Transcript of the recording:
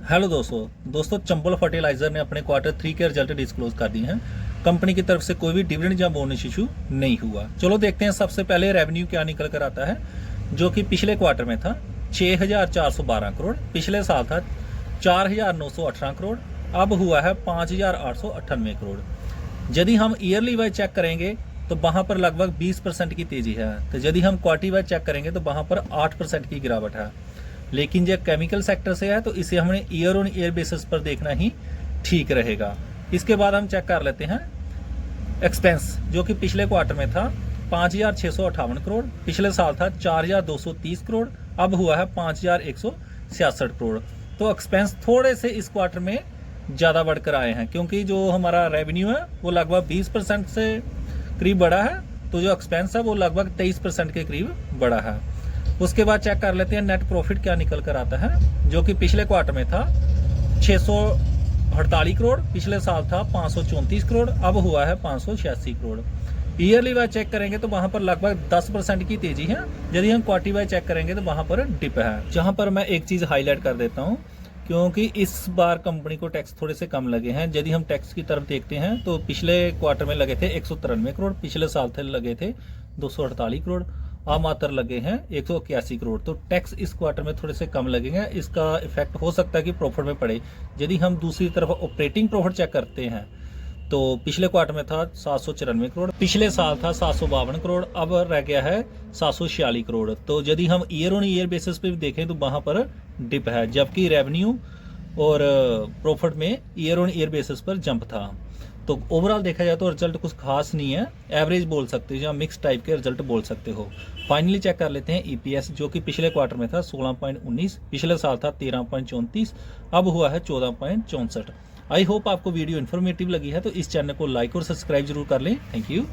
Hello दोस्तों Chambal fertiliser ने अपने क्वार्टर 3 के रिजल्ट डिस्क्लोज कर दिए हैं। कंपनी की तरफ से कोई भी डिविडेंड या बोनस इशू नहीं हुआ। चलो देखते हैं सबसे पहले रेवेन्यू क्या निकल कर आता है, जो कि पिछले क्वार्टर में था 6,412 करोड़, पिछले साल था 4,918 करोड़, अब हुआ है 5,898 करोड़। यदि हम ईयरली वाइज चेक करेंगे तो वहां पर लगभग 20% की तेजी है, तो यदि हम क्वार्टरली वाइज चेक करेंगे तो वहां पर 8% की गिरावट है। लेकिन जो केमिकल सेक्टर से है तो इसे हमने ईयर ऑन ईयर बेसिस पर देखना ही ठीक रहेगा। इसके बाद हम चेक कर लेते हैं एक्सपेंस, जो कि पिछले क्वार्टर में था 5,658 करोड़, पिछले साल था 4,230 करोड़, अब हुआ है 5,166 करोड़। तो एक्सपेंस थोड़े से इस क्वार्टर में ज़्यादा बढ़कर आए हैं, क्योंकि जो हमारा रेवेन्यू है वो लगभग 20% से करीब बढ़ा है, तो जो एक्सपेंस है वो लगभग 23% के करीब बढ़ा है। उसके बाद चेक कर लेते हैं नेट प्रॉफिट क्या निकल कर आता है, जो कि पिछले क्वार्टर में था 648 करोड़, पिछले साल था 534 करोड़, अब हुआ है 586 करोड़। ईयरली वाइज चेक करेंगे तो वहां पर लगभग 10% की तेजी है। यदि हम क्वार्टरली वाइज चेक करेंगे तो वहां पर डिप है। जहां पर मैं एक चीज हाईलाइट कर देता हूं, क्योंकि इस बार कंपनी को टैक्स थोड़े से कम लगे हैं। यदि हम टैक्स की तरफ देखते हैं तो पिछले क्वार्टर में लगे थे 193 करोड़, पिछले साल थे लगे थे 248 करोड़, अब मात्र लगे हैं 181 करोड़। तो टैक्स इस क्वार्टर में थोड़े से कम लगेंगे, इसका इफेक्ट हो सकता है कि प्रॉफिट में पड़े। यदि हम दूसरी तरफ ऑपरेटिंग प्रॉफिट चेक करते हैं तो पिछले क्वार्टर में था 794 करोड़, पिछले साल था 752 करोड़, अब रह गया है 746 करोड़। तो यदि हम ईयर ऑन ईयर बेसिस पे भी देखें तो वहां पर डिप है, जबकि रेवेन्यू और प्रॉफिट में ईयर ऑन ईयर बेसिस पर जंप था। तो ओवरऑल देखा जाए तो रिजल्ट कुछ खास नहीं है, एवरेज बोल सकते हो या मिक्स टाइप के रिजल्ट बोल सकते हो। फाइनली चेक कर लेते हैं ईपीएस, जो कि पिछले क्वार्टर में था 16.19, पिछले साल था 13.34, अब हुआ है 14.64। आई होप आपको वीडियो इन्फॉर्मेटिव लगी है, तो इस चैनल को लाइक और सब्सक्राइब जरूर कर लें। Thank you.